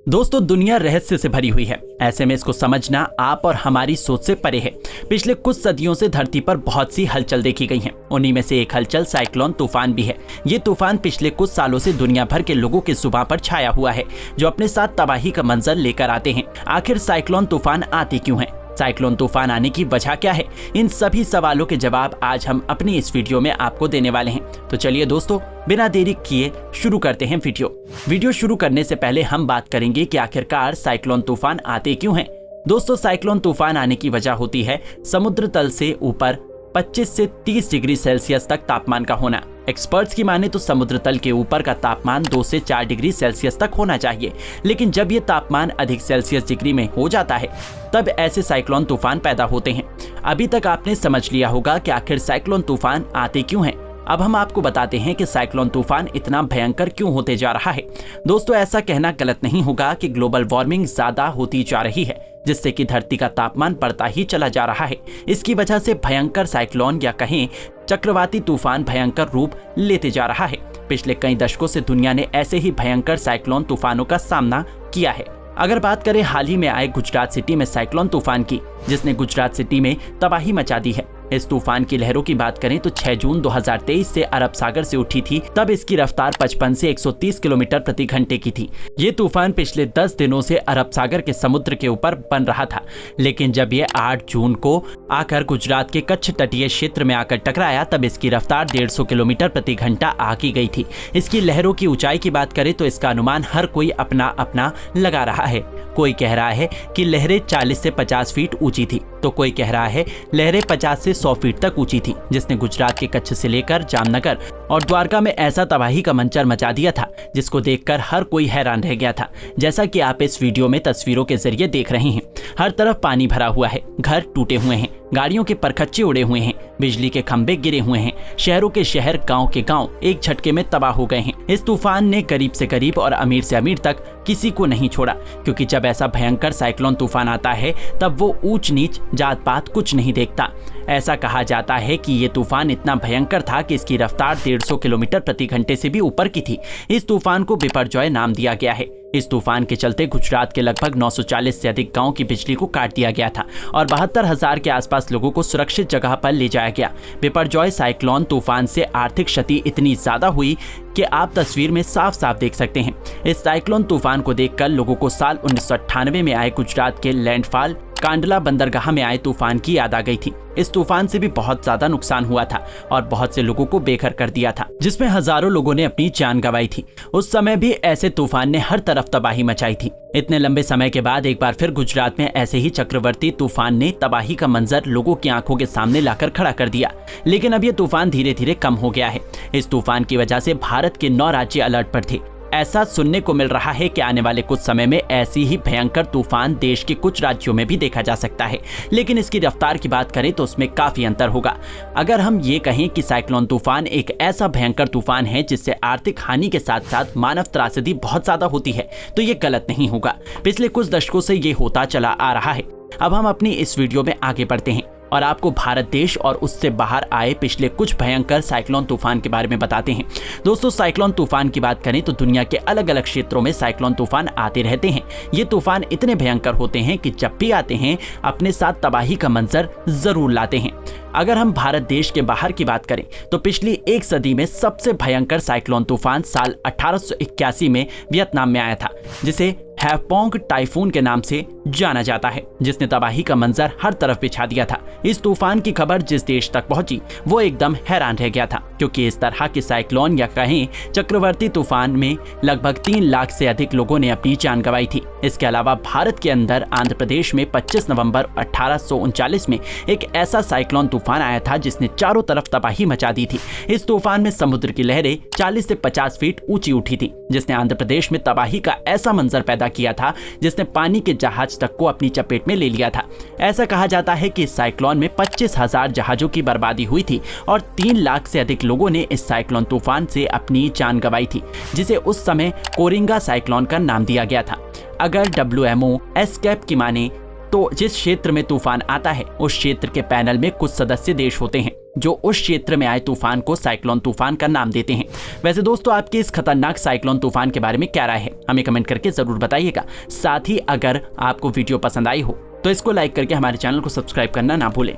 दोस्तों, दुनिया रहस्य से भरी हुई है। ऐसे में इसको समझना आप और हमारी सोच से परे है। पिछले कुछ सदियों से धरती पर बहुत सी हलचल देखी गई हैं। उन्हीं में से एक हलचल साइक्लोन तूफान भी है। ये तूफान पिछले कुछ सालों से दुनिया भर के लोगों की जुबान पर छाया हुआ है, जो अपने साथ तबाही का मंजर लेकर आते हैं। आखिर साइक्लोन तूफान आते क्यों हैं? साइक्लोन तूफान आने की वजह क्या है? इन सभी सवालों के जवाब आज हम अपनी इस वीडियो में आपको देने वाले हैं। तो चलिए दोस्तों, बिना देरी किए शुरू करते हैं वीडियो शुरू करने से पहले हम बात करेंगे कि आखिरकार साइक्लोन तूफान आते क्यों हैं। दोस्तों, साइक्लोन तूफान आने की वजह होती है समुद्र तल से ऊपर 25 से 30 डिग्री सेल्सियस तक तापमान का होना। एक्सपर्ट्स की माने तो समुद्र तल के ऊपर का तापमान 2 से 4 डिग्री सेल्सियस तक होना चाहिए, लेकिन जब ये तापमान अधिक सेल्सियस डिग्री में हो जाता है तब ऐसे साइक्लोन तूफान पैदा होते हैं। अभी तक आपने समझ लिया होगा कि आखिर साइक्लोन तूफान आते क्यों हैं। अब हम आपको बताते हैं कि साइक्लोन तूफान इतना भयंकर क्यों होते जा रहा है। दोस्तों, ऐसा कहना गलत नहीं होगा कि ग्लोबल वार्मिंग ज्यादा होती जा रही है, जिससे कि धरती का तापमान बढ़ता ही चला जा रहा है। इसकी वजह से भयंकर साइक्लोन या कहें चक्रवाती तूफान भयंकर रूप लेते जा रहा है। पिछले कई दशकों से दुनिया ने ऐसे ही भयंकर साइक्लोन तूफानों का सामना किया है। अगर बात करें हाल ही में आए गुजरात सिटी में साइक्लोन तूफान की, जिसने गुजरात सिटी में तबाही मचा दी है। इस तूफान की लहरों की बात करें तो 6 जून 2023 से अरब सागर से उठी थी। तब इसकी रफ्तार 55 से 130 किलोमीटर प्रति घंटे की थी। ये तूफान पिछले 10 दिनों से अरब सागर के समुद्र के ऊपर बन रहा था, लेकिन जब ये 8 जून को आकर गुजरात के कच्छ तटीय क्षेत्र में आकर टकराया तब इसकी रफ्तार 150 किलोमीटर प्रति घंटा आकी गई थी। इसकी लहरों की ऊंचाई की बात करें तो इसका अनुमान हर कोई अपना अपना लगा रहा है। कोई कह रहा है कि लहरें 40 से 50 फीट ऊंची थी, तो कोई कह रहा है लहरें 50 से 100 फीट तक ऊंची थी, जिसने गुजरात के कच्छ से लेकर जामनगर और द्वारका में ऐसा तबाही का मंचर मचा दिया था, जिसको देखकर हर कोई हैरान रह गया था। जैसा कि आप इस वीडियो में तस्वीरों के जरिए देख रहे हैं, हर तरफ पानी भरा हुआ है, घर टूटे हुए हैं, गाड़ियों के परखच्चे उड़े हुए हैं, बिजली के खंभे गिरे हुए हैं, शहरों के शहर, गांव के गांव एक झटके में तबाह हो गए हैं। इस तूफान ने गरीब से गरीब और अमीर से अमीर तक किसी को नहीं छोड़ा, क्योंकि जब ऐसा भयंकर साइक्लोन तूफान आता है तब वो ऊंच नीच जात पात कुछ नहीं देखता। ऐसा कहा जाता है कि ये तूफान इतना भयंकर था कि इसकी रफ्तार 150 किलोमीटर प्रति घंटे से भी ऊपर की थी। इस तूफान को बिपरजॉय नाम दिया गया है। इस तूफान के चलते गुजरात के लगभग 940 से अधिक गांव की बिजली को काट दिया गया था और 72,000 के आसपास लोगों को सुरक्षित जगह पर ले जाया गया। बिपरजॉय साइक्लोन तूफान से आर्थिक क्षति इतनी ज्यादा हुई कि आप तस्वीर में साफ साफ देख सकते हैं। इस साइक्लोन तूफान को देखकर लोगों को साल 1998 में आए गुजरात के लैंडफॉल कांडला बंदरगाह में आए तूफान की याद आ गई थी। इस तूफान से भी बहुत ज्यादा नुकसान हुआ था और बहुत से लोगों को बेघर कर दिया था, जिसमें हजारों लोगों ने अपनी जान गंवाई थी। उस समय भी ऐसे तूफान ने हर तरफ तबाही मचाई थी। इतने लंबे समय के बाद एक बार फिर गुजरात में ऐसे ही चक्रवर्ती तूफान ने तबाही का मंजर लोगों की आंखों के सामने लाकर खड़ा कर दिया। लेकिन अब ये तूफान धीरे धीरे कम हो गया है। इस तूफान की वजह से भारत के 9 राज्य अलर्ट पर थे। ऐसा सुनने को मिल रहा है कि आने वाले कुछ समय में ऐसी ही भयंकर तूफान देश के कुछ राज्यों में भी देखा जा सकता है, लेकिन इसकी रफ्तार की बात करें तो उसमें काफी अंतर होगा। अगर हम ये कहें कि साइक्लोन तूफान एक ऐसा भयंकर तूफान है जिससे आर्थिक हानि के साथ साथ मानव त्रासदी बहुत ज्यादा होती है, तो ये गलत नहीं होगा। पिछले कुछ दशकों से ये होता चला आ रहा है। अब हम अपनी इस वीडियो में आगे बढ़ते हैं और आपको भारत देश और उससे बाहर आए पिछले कुछ भयंकर साइक्लोन तूफान के बारे में बताते हैं। दोस्तों, साइक्लोन तूफान की बात करें तो दुनिया के अलग अलग क्षेत्रों में साइक्लोन तूफान आते रहते हैं। ये तूफान इतने भयंकर होते हैं कि जब भी आते हैं अपने साथ तबाही का मंजर जरूर लाते हैं। अगर हम भारत देश के बाहर की बात करें तो पिछली एक सदी में सबसे भयंकर साइक्लोन तूफान साल 1881 में वियतनाम में आया था, जिसे हैपोंग टाइफून के नाम से जाना जाता है, जिसने तबाही का मंजर हर तरफ बिछा दिया था। इस तूफान की खबर जिस देश तक पहुंची वो एकदम हैरान रह गया था, क्योंकि इस तरह के साइक्लोन या कहें चक्रवर्ती तूफान में लगभग 3 लाख से अधिक लोगों ने अपनी जान गंवाई थी। इसके अलावा भारत के अंदर आंध्र प्रदेश में 25 नवंबर 1839 में एक ऐसा साइक्लोन तूफान आया था जिसने चारों तरफ तबाही मचा दी थी। इस तूफान में समुद्र की लहरें 40 से 50 फीट ऊंची उठी थी, जिसने आंध्र प्रदेश में तबाही का ऐसा मंजर पैदा किया था जिसने पानी के जहाज तक को अपनी चपेट में ले लिया था। ऐसा कहा जाता है कि इस साइक्लोन में 25,000 जहाजों की बर्बादी हुई थी और 3 लाख से अधिक लोगों ने इस साइक्लोन तूफान से अपनी जान गंवाई थी, जिसे उस समय कोरिंगा साइक्लोन का नाम दिया गया था। अगर WMO एस्केप की माने तो जिस क्षेत्र में तूफान आता है उस क्षेत्र के पैनल में कुछ सदस्य देश होते हैं, जो उस क्षेत्र में आए तूफान को साइक्लोन तूफान का नाम देते हैं। वैसे दोस्तों, आपकी इस खतरनाक साइक्लोन तूफान के बारे में क्या राय है, हमें कमेंट करके जरूर बताइएगा। साथ ही अगर आपको वीडियो पसंद आई हो तो इसको लाइक करके हमारे चैनल को सब्सक्राइब करना ना भूलें।